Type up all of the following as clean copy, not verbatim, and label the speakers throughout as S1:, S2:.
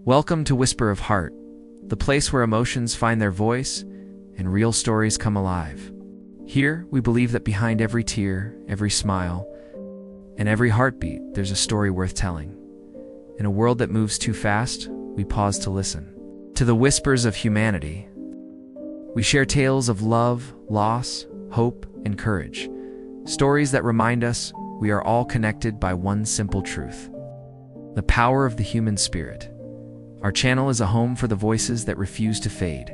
S1: Welcome to Whisper of Heart, the place where emotions find their voice and real stories come alive. Here, we believe that behind every tear, every smile, and every heartbeat, there's a story worth telling. In a world that moves too fast, we pause to listen. To the whispers of humanity, we share tales of love, loss, hope, and courage. Stories that remind us we are all connected by one simple truth: the power of the human spirit. Our channel is a home for the voices that refuse to fade.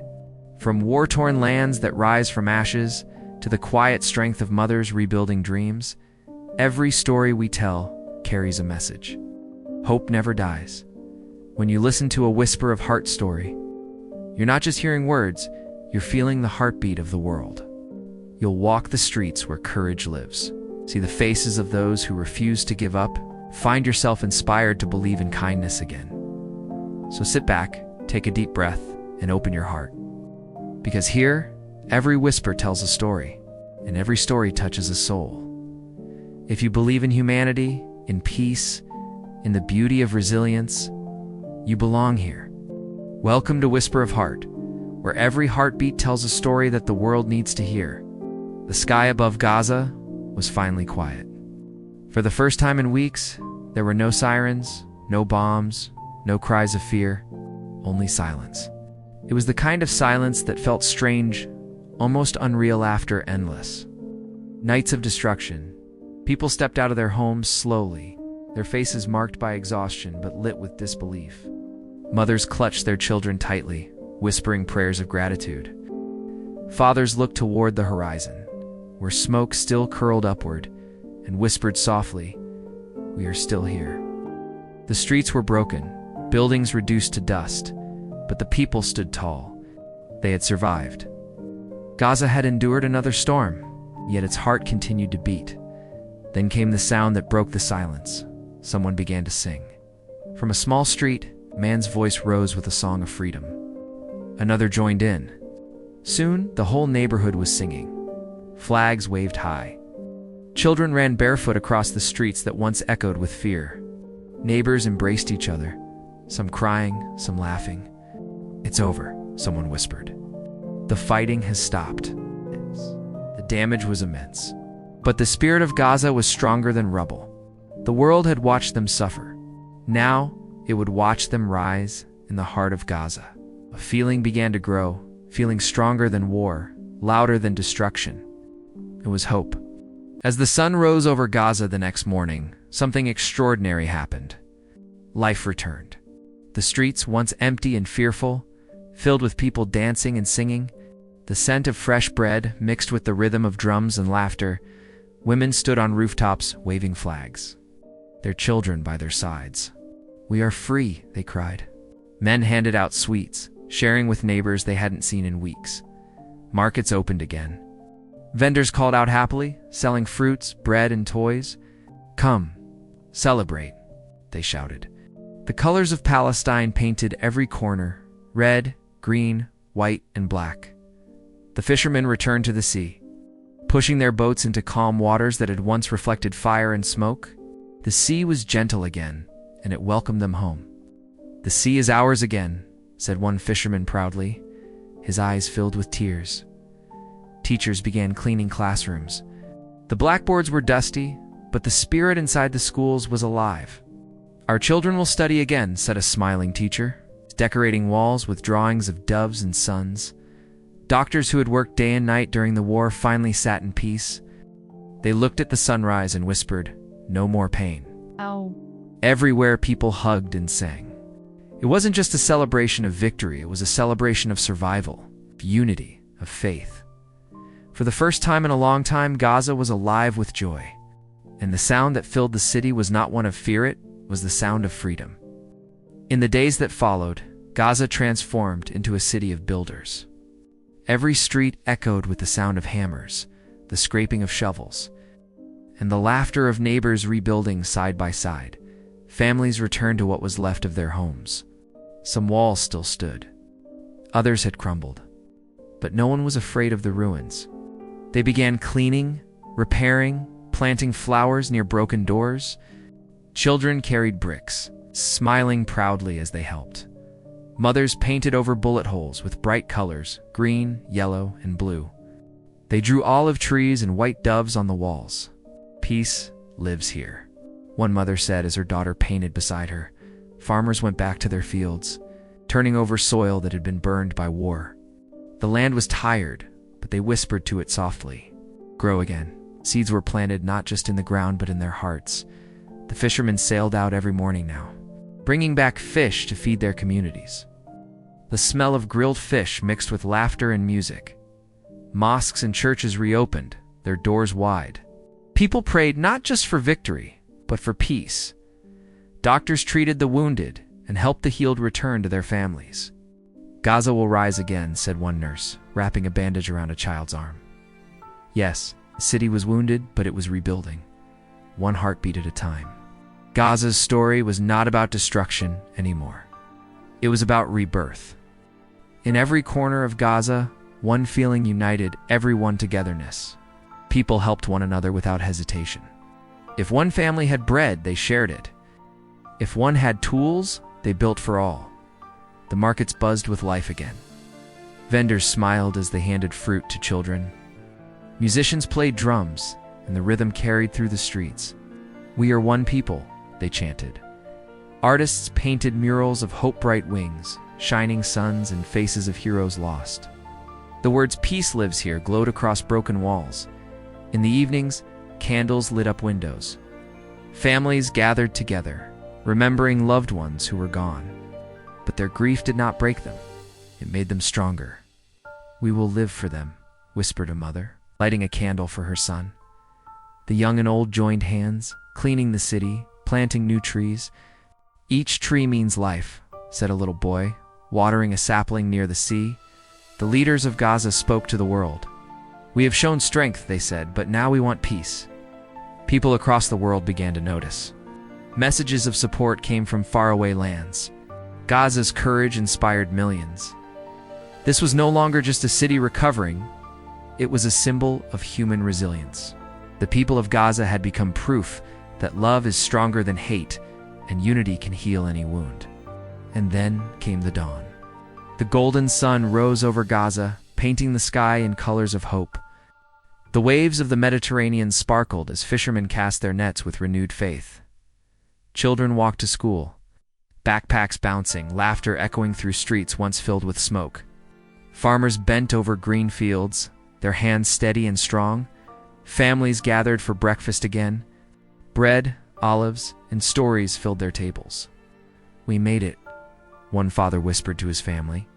S1: From war-torn lands that rise from ashes to the quiet strength of mothers rebuilding dreams, every story we tell carries a message. Hope never dies. When you listen to a Whisper of Heart story, you're not just hearing words, you're feeling the heartbeat of the world. You'll walk the streets where courage lives, see the faces of those who refuse to give up, find yourself inspired to believe in kindness again. So sit back, take a deep breath, and open your heart. Because here, every whisper tells a story, and every story touches a soul. If you believe in humanity, in peace, in the beauty of resilience, you belong here. Welcome to Whisper of Heart, where every heartbeat tells a story that the world needs to hear. The sky above Gaza was finally quiet. For the first time in weeks, there were no sirens, no bombs, no cries of fear, only silence. It was the kind of silence that felt strange, almost unreal after endless nights of destruction. People stepped out of their homes slowly, their faces marked by exhaustion but lit with disbelief. Mothers clutched their children tightly, whispering prayers of gratitude. Fathers looked toward the horizon, where smoke still curled upward, and whispered softly, "We are still here." The streets were broken, buildings reduced to dust, but the people stood tall. They had survived. Gaza had endured another storm, yet its heart continued to beat. Then came the sound that broke the silence. Someone began to sing. From a small street, a man's voice rose with a song of freedom. Another joined in. Soon, the whole neighborhood was singing. Flags waved high. Children ran barefoot across the streets that once echoed with fear. Neighbors embraced each other, some crying, some laughing. "It's over," someone whispered. "The fighting has stopped." The damage was immense. But the spirit of Gaza was stronger than rubble. The world had watched them suffer. Now, it would watch them rise in the heart of Gaza. A feeling began to grow, feeling stronger than war, louder than destruction. It was hope. As the sun rose over Gaza the next morning, something extraordinary happened. Life returned. The streets, once empty and fearful, filled with people dancing and singing. The scent of fresh bread mixed with the rhythm of drums and laughter. Women stood on rooftops waving flags, their children by their sides. "We are free," they cried. Men handed out sweets, sharing with neighbors they hadn't seen in weeks. Markets opened again. Vendors called out happily, selling fruits, bread, and toys. "Come, celebrate," they shouted. The colors of Palestine painted every corner: red, green, white, and black. The fishermen returned to the sea, pushing their boats into calm waters that had once reflected fire and smoke. The sea was gentle again, and it welcomed them home. "The sea is ours again," said one fisherman proudly, his eyes filled with tears. Teachers began cleaning classrooms. The blackboards were dusty, but the spirit inside the schools was alive. "Our children will study again," said a smiling teacher, decorating walls with drawings of doves and suns. Doctors who had worked day and night during the war finally sat in peace. They looked at the sunrise and whispered, "No more pain."
S2: Ow.
S1: Everywhere people hugged and sang. It wasn't just a celebration of victory, it was a celebration of survival, of unity, of faith. For the first time in a long time, Gaza was alive with joy. And the sound that filled the city was not one of fear, it was the sound of freedom. In the days that followed, Gaza transformed into a city of builders. Every street echoed with the sound of hammers, the scraping of shovels, and the laughter of neighbors rebuilding side by side. Families returned to what was left of their homes. Some walls still stood. Others had crumbled. But no one was afraid of the ruins. They began cleaning, repairing, planting flowers near broken doors. Children carried bricks, smiling proudly as they helped. Mothers painted over bullet holes with bright colors, green, yellow, and blue. They drew olive trees and white doves on the walls. Peace lives here, one mother said as her daughter painted beside her. Farmers went back to their fields, turning over soil that had been burned by war. The land was tired, but they whispered to it softly, "Grow again." Seeds were planted not just in the ground but in their hearts. The fishermen sailed out every morning now, bringing back fish to feed their communities. The smell of grilled fish mixed with laughter and music. Mosques and churches reopened, their doors wide. People prayed not just for victory, but for peace. Doctors treated the wounded and helped the healed return to their families. "Gaza will rise again," said one nurse, wrapping a bandage around a child's arm. Yes, the city was wounded, but it was rebuilding, one heartbeat at a time. Gaza's story was not about destruction anymore. It was about rebirth. In every corner of Gaza, one feeling united everyone: togetherness. People helped one another without hesitation. If one family had bread, they shared it. If one had tools, they built for all. The markets buzzed with life again. Vendors smiled as they handed fruit to children. Musicians played drums, and the rhythm carried through the streets. "We are one people," they chanted. Artists painted murals of hope-bright wings, shining suns, and faces of heroes lost. The words "Peace lives here" glowed across broken walls. In the evenings, candles lit up windows. Families gathered together, remembering loved ones who were gone. But their grief did not break them. It made them stronger. "We will live for them," whispered a mother, lighting a candle for her son. The young and old joined hands, cleaning the city, planting new trees. "Each tree means life," said a little boy, watering a sapling near the sea. The leaders of Gaza spoke to the world. "We have shown strength," they said, "but now we want peace." People across the world began to notice. Messages of support came from faraway lands. Gaza's courage inspired millions. This was no longer just a city recovering. It was a symbol of human resilience. The people of Gaza had become proof that love is stronger than hate, and unity can heal any wound. And then came the dawn. The golden sun rose over Gaza, painting the sky in colors of hope. The waves of the Mediterranean sparkled as fishermen cast their nets with renewed faith. Children walked to school, backpacks bouncing, laughter echoing through streets once filled with smoke. Farmers bent over green fields, their hands steady and strong. Families gathered for breakfast again. Bread, olives, and stories filled their tables. "We made it," one father whispered to his family.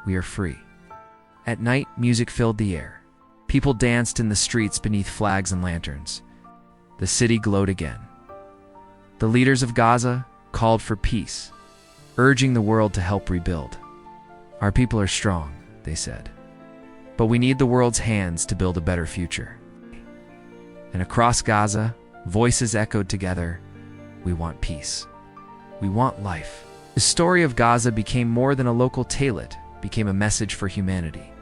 S1: "We are free." At night, music filled the air. People danced in the streets beneath flags and lanterns. The city glowed again. The leaders of Gaza called for peace, urging the world to help rebuild. "Our people are strong," they said, "but we need the world's hands to build a better future." And across Gaza, voices echoed together, "We want peace. We want life." The story of Gaza became more than a local tale. It became a message for humanity.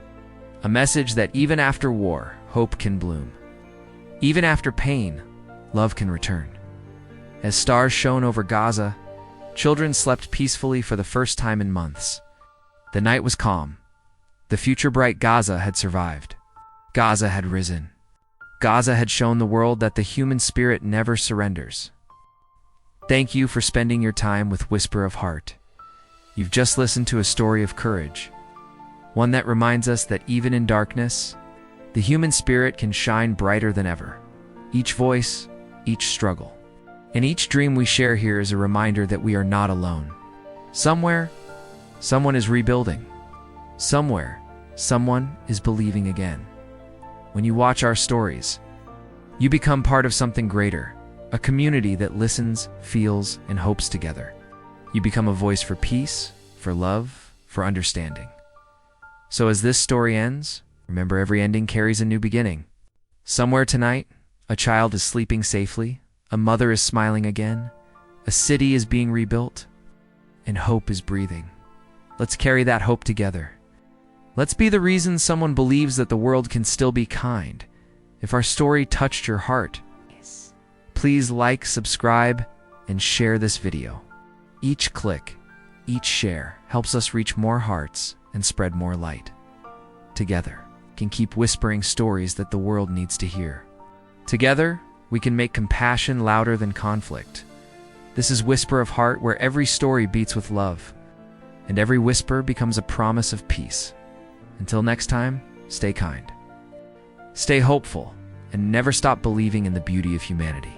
S1: A message that even after war, hope can bloom. Even after pain, love can return. As stars shone over Gaza, children slept peacefully for the first time in months. The night was calm. The future bright. Gaza had survived. Gaza had risen. Gaza had shown the world that the human spirit never surrenders. Thank you for spending your time with Whisper of Heart. You've just listened to a story of courage, one that reminds us that even in darkness, the human spirit can shine brighter than ever. Each voice, each struggle, and each dream we share here is a reminder that we are not alone. Somewhere, someone is rebuilding. Somewhere, someone is believing again. When you watch our stories, you become part of something greater, a community that listens, feels, and hopes together. You become a voice for peace, for love, for understanding. So as this story ends, remember every ending carries a new beginning. Somewhere tonight, a child is sleeping safely, a mother is smiling again, a city is being rebuilt, and hope is breathing. Let's carry that hope together. Let's be the reason someone believes that the world can still be kind. If our story touched your heart, please like, subscribe, and share this video. Each click, each share helps us reach more hearts and spread more light. Together, we can keep whispering stories that the world needs to hear. Together, we can make compassion louder than conflict. This is Whisper of Heart, where every story beats with love, and every whisper becomes a promise of peace. Until next time, stay kind, stay hopeful, and never stop believing in the beauty of humanity.